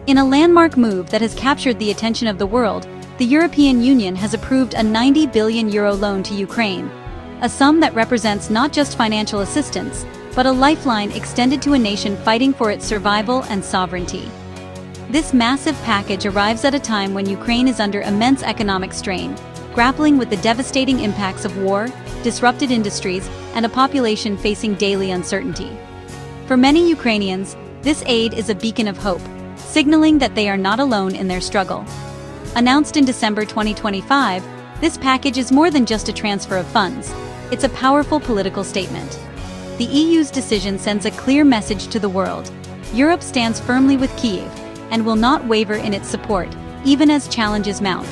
In a landmark move that has captured the attention of the world, the European Union has approved a €90 billion loan to Ukraine, a sum that represents not just financial assistance, but a lifeline extended to a nation fighting for its survival and sovereignty. This massive package arrives at a time when Ukraine is under immense economic strain, grappling with the devastating impacts of war, disrupted industries, and a population facing daily uncertainty. For many Ukrainians, this aid is a beacon of hope, signaling that they are not alone in their struggle. Announced in December 2025, this package is more than just a transfer of funds. It's a powerful political statement. The EU's decision sends a clear message to the world. Europe stands firmly with Kyiv and will not waver in its support, even as challenges mount.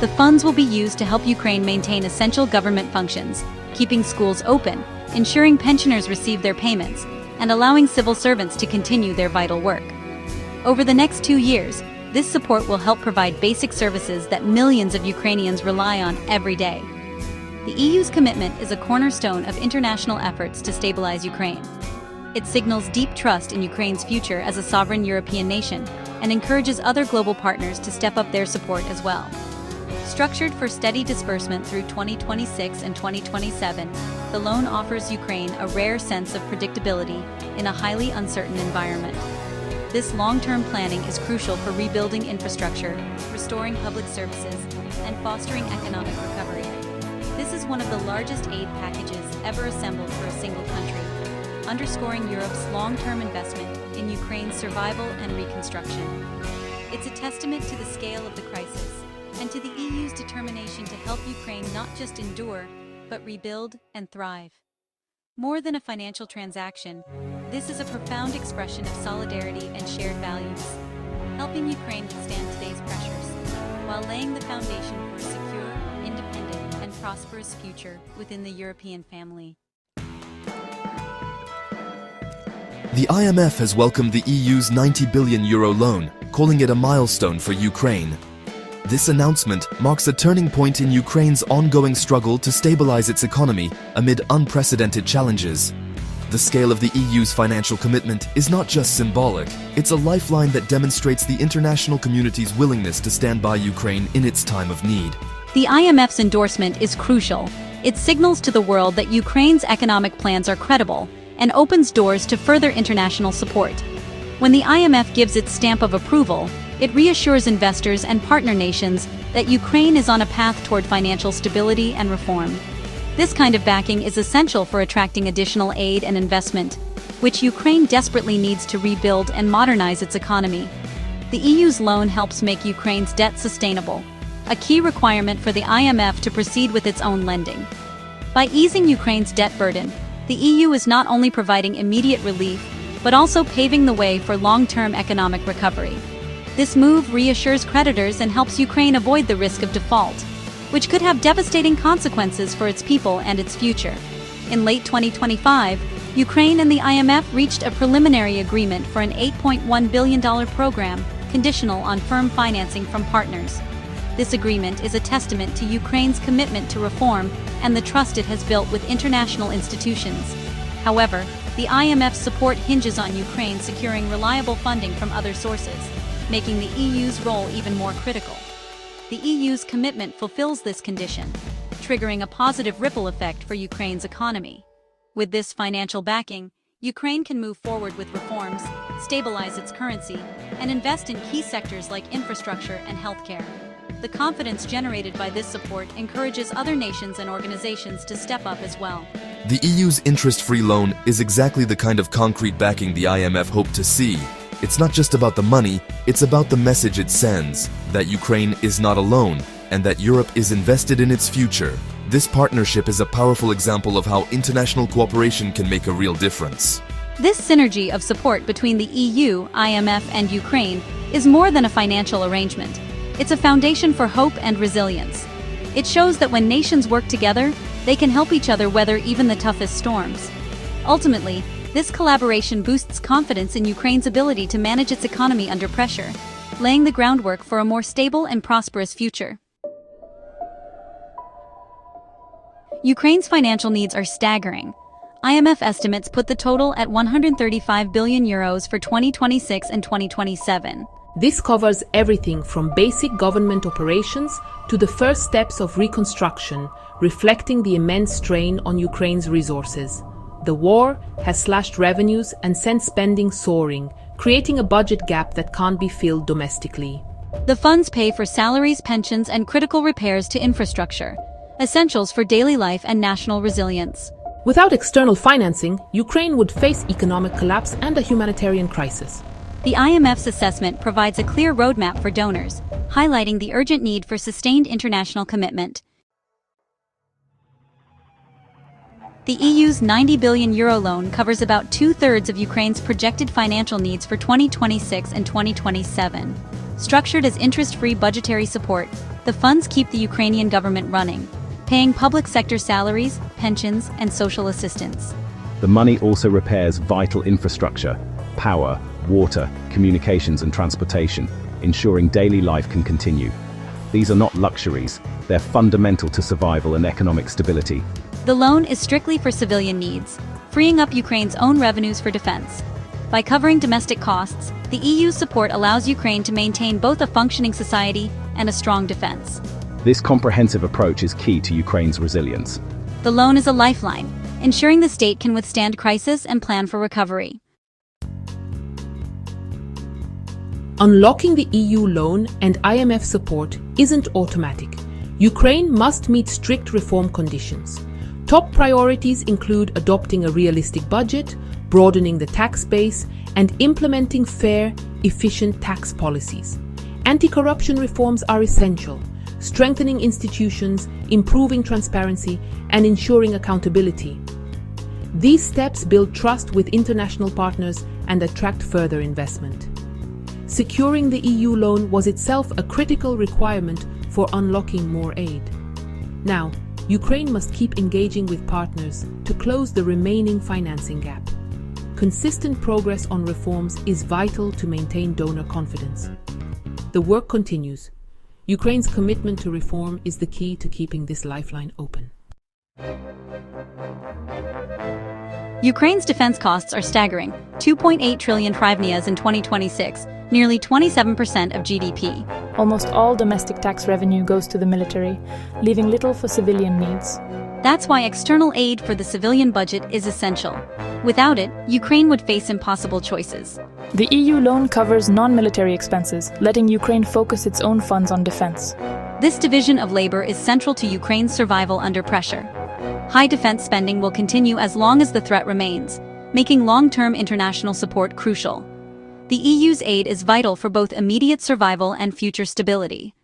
The funds will be used to help Ukraine maintain essential government functions, keeping schools open, ensuring pensioners receive their payments, and allowing civil servants to continue their vital work. Over the next 2 years, this support will help provide basic services that millions of Ukrainians rely on every day. The EU's commitment is a cornerstone of international efforts to stabilize Ukraine. It signals deep trust in Ukraine's future as a sovereign European nation and encourages other global partners to step up their support as well. Structured for steady disbursement through 2026 and 2027, the loan offers Ukraine a rare sense of predictability in a highly uncertain environment. This long-term planning is crucial for rebuilding infrastructure, restoring public services, and fostering economic recovery. This is one of the largest aid packages ever assembled for a single country, underscoring Europe's long-term investment in Ukraine's survival and reconstruction. It's a testament to the scale of the crisis and to the EU's determination to help Ukraine not just endure, but rebuild and thrive. More than a financial transaction, this is a profound expression of solidarity and shared values, helping Ukraine withstand today's pressures, while laying the foundation for a secure, independent, and prosperous future within the European family. The IMF has welcomed the EU's €90 billion loan, calling it a milestone for Ukraine. This announcement marks a turning point in Ukraine's ongoing struggle to stabilize its economy amid unprecedented challenges. The scale of the EU's financial commitment is not just symbolic, it's a lifeline that demonstrates the international community's willingness to stand by Ukraine in its time of need. The IMF's endorsement is crucial. It signals to the world that Ukraine's economic plans are credible and opens doors to further international support. When the IMF gives its stamp of approval, it reassures investors and partner nations that Ukraine is on a path toward financial stability and reform. This kind of backing is essential for attracting additional aid and investment, which Ukraine desperately needs to rebuild and modernize its economy. The EU's loan helps make Ukraine's debt sustainable, a key requirement for the IMF to proceed with its own lending. By easing Ukraine's debt burden, the EU is not only providing immediate relief, but also paving the way for long-term economic recovery. This move reassures creditors and helps Ukraine avoid the risk of default, which could have devastating consequences for its people and its future. In late 2025, Ukraine and the IMF reached a preliminary agreement for an $8.1 billion program, conditional on firm financing from partners. This agreement is a testament to Ukraine's commitment to reform and the trust it has built with international institutions. However, the IMF's support hinges on Ukraine securing reliable funding from other sources, making the EU's role even more critical. The EU's commitment fulfills this condition, triggering a positive ripple effect for Ukraine's economy. With this financial backing, Ukraine can move forward with reforms, stabilize its currency, and invest in key sectors like infrastructure and healthcare. The confidence generated by this support encourages other nations and organizations to step up as well. The EU's interest-free loan is exactly the kind of concrete backing the IMF hoped to see. It's not just about the money, it's about the message it sends, that Ukraine is not alone, and that Europe is invested in its future. This partnership is a powerful example of how international cooperation can make a real difference. This synergy of support between the EU, IMF, and Ukraine is more than a financial arrangement. It's a foundation for hope and resilience. It shows that when nations work together, they can help each other weather even the toughest storms. Ultimately, this collaboration boosts confidence in Ukraine's ability to manage its economy under pressure, laying the groundwork for a more stable and prosperous future. Ukraine's financial needs are staggering. IMF estimates put the total at €135 billion for 2026 and 2027. This covers everything from basic government operations to the first steps of reconstruction, reflecting the immense strain on Ukraine's resources. The war has slashed revenues and sent spending soaring, creating a budget gap that can't be filled domestically. The funds pay for salaries, pensions, and critical repairs to infrastructure, essentials for daily life and national resilience. Without external financing, Ukraine would face economic collapse and a humanitarian crisis. The IMF's assessment provides a clear roadmap for donors, highlighting the urgent need for sustained international commitment. The EU's €90 billion loan covers about two-thirds of Ukraine's projected financial needs for 2026 and 2027. Structured as interest-free budgetary support, the funds keep the Ukrainian government running, paying public sector salaries, pensions, and social assistance. The money also repairs vital infrastructure, power, water, communications and transportation, ensuring daily life can continue. These are not luxuries, they're fundamental to survival and economic stability. The loan is strictly for civilian needs, freeing up Ukraine's own revenues for defense. By covering domestic costs, the EU's support allows Ukraine to maintain both a functioning society and a strong defense. This comprehensive approach is key to Ukraine's resilience. The loan is a lifeline, ensuring the state can withstand crisis and plan for recovery. Unlocking the EU loan and IMF support isn't automatic. Ukraine must meet strict reform conditions. Top priorities include adopting a realistic budget, broadening the tax base, and implementing fair, efficient tax policies. Anti-corruption reforms are essential, strengthening institutions, improving transparency, and ensuring accountability. These steps build trust with international partners and attract further investment. Securing the EU loan was itself a critical requirement for unlocking more aid. Now, Ukraine must keep engaging with partners to close the remaining financing gap. Consistent progress on reforms is vital to maintain donor confidence. The work continues. Ukraine's commitment to reform is the key to keeping this lifeline open. Ukraine's defense costs are staggering, 2.8 trillion hryvnias in 2026, nearly 27% of GDP. Almost all domestic tax revenue goes to the military, leaving little for civilian needs. That's why external aid for the civilian budget is essential. Without it, Ukraine would face impossible choices. The EU loan covers non-military expenses, letting Ukraine focus its own funds on defense. This division of labor is central to Ukraine's survival under pressure. High defense spending will continue as long as the threat remains, making long-term international support crucial. The EU's aid is vital for both immediate survival and future stability.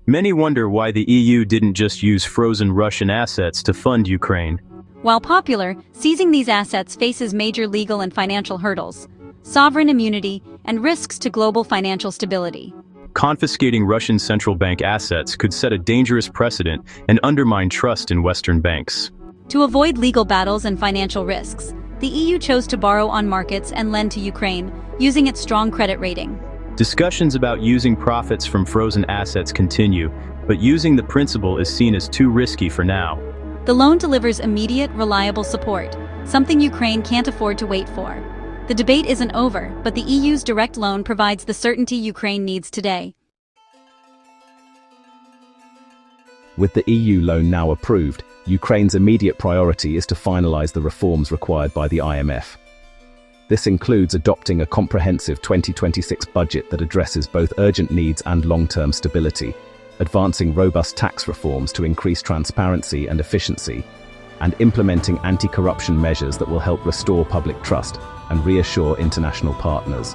Many wonder why the EU didn't just use frozen Russian assets to fund Ukraine. While popular, seizing these assets faces major legal and financial hurdles, sovereign immunity, and risks to global financial stability. Confiscating Russian central bank assets could set a dangerous precedent and undermine trust in Western banks. To avoid legal battles and financial risks, the EU chose to borrow on markets and lend to Ukraine, using its strong credit rating. Discussions about using profits from frozen assets continue, but using the principal is seen as too risky for now. The loan delivers immediate, reliable support, something Ukraine can't afford to wait for. The debate isn't over, but the EU's direct loan provides the certainty Ukraine needs today. With the EU loan now approved, Ukraine's immediate priority is to finalize the reforms required by the IMF. This includes adopting a comprehensive 2026 budget that addresses both urgent needs and long-term stability, advancing robust tax reforms to increase transparency and efficiency, and implementing anti-corruption measures that will help restore public trust and reassure international partners.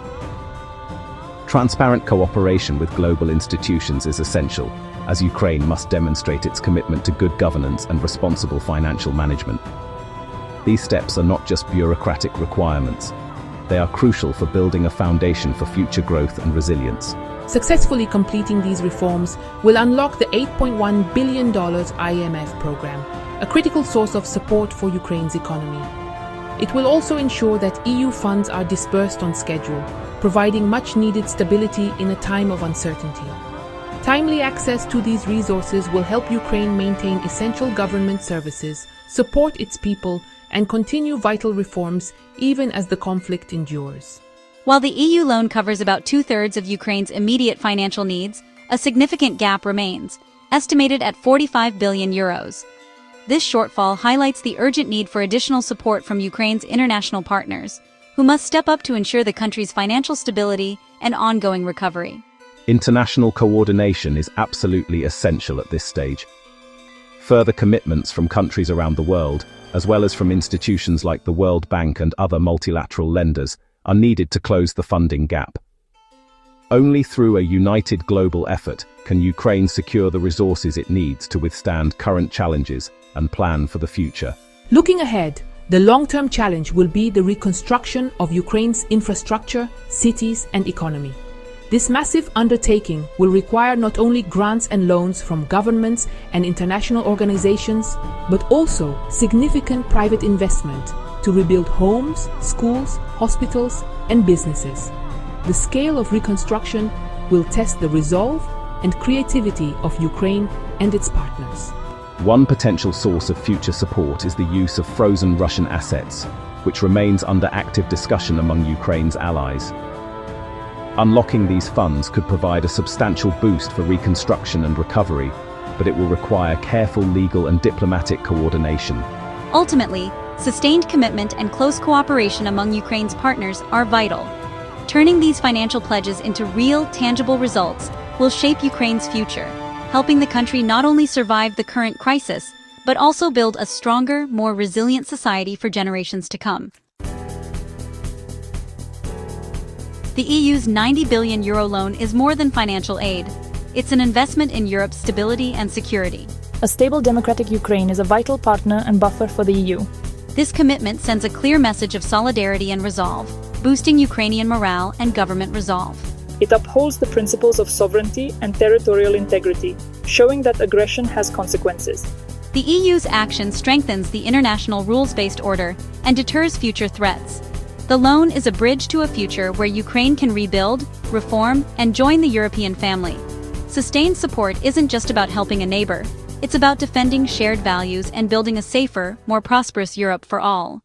Transparent cooperation with global institutions is essential, as Ukraine must demonstrate its commitment to good governance and responsible financial management. These steps are not just bureaucratic requirements. They are crucial for building a foundation for future growth and resilience. Successfully completing these reforms will unlock the $8.1 billion IMF program, a critical source of support for Ukraine's economy. It will also ensure that EU funds are dispersed on schedule, providing much-needed stability in a time of uncertainty. Timely access to these resources will help Ukraine maintain essential government services, support its people, and continue vital reforms even as the conflict endures. While the EU loan covers about two-thirds of Ukraine's immediate financial needs, a significant gap remains, estimated at 45 billion euros. This shortfall highlights the urgent need for additional support from Ukraine's international partners, who must step up to ensure the country's financial stability and ongoing recovery. International coordination is absolutely essential at this stage. Further commitments from countries around the world, as well as from institutions like the World Bank and other multilateral lenders, are needed to close the funding gap. Only through a united global effort can Ukraine secure the resources it needs to withstand current challenges and plan for the future. Looking ahead, the long-term challenge will be the reconstruction of Ukraine's infrastructure, cities, and economy. This massive undertaking will require not only grants and loans from governments and international organizations, but also significant private investment to rebuild homes, schools, hospitals, and businesses. The scale of reconstruction will test the resolve and creativity of Ukraine and its partners. One potential source of future support is the use of frozen Russian assets, which remains under active discussion among Ukraine's allies. Unlocking these funds could provide a substantial boost for reconstruction and recovery, but it will require careful legal and diplomatic coordination. Ultimately, sustained commitment and close cooperation among Ukraine's partners are vital. Turning these financial pledges into real, tangible results will shape Ukraine's future, helping the country not only survive the current crisis, but also build a stronger, more resilient society for generations to come. The EU's €90 billion loan is more than financial aid. It's an investment in Europe's stability and security. A stable democratic Ukraine is a vital partner and buffer for the EU. This commitment sends a clear message of solidarity and resolve, boosting Ukrainian morale and government resolve. It upholds the principles of sovereignty and territorial integrity, showing that aggression has consequences. The EU's action strengthens the international rules-based order and deters future threats. The loan is a bridge to a future where Ukraine can rebuild, reform, and join the European family. Sustained support isn't just about helping a neighbor, it's about defending shared values and building a safer, more prosperous Europe for all.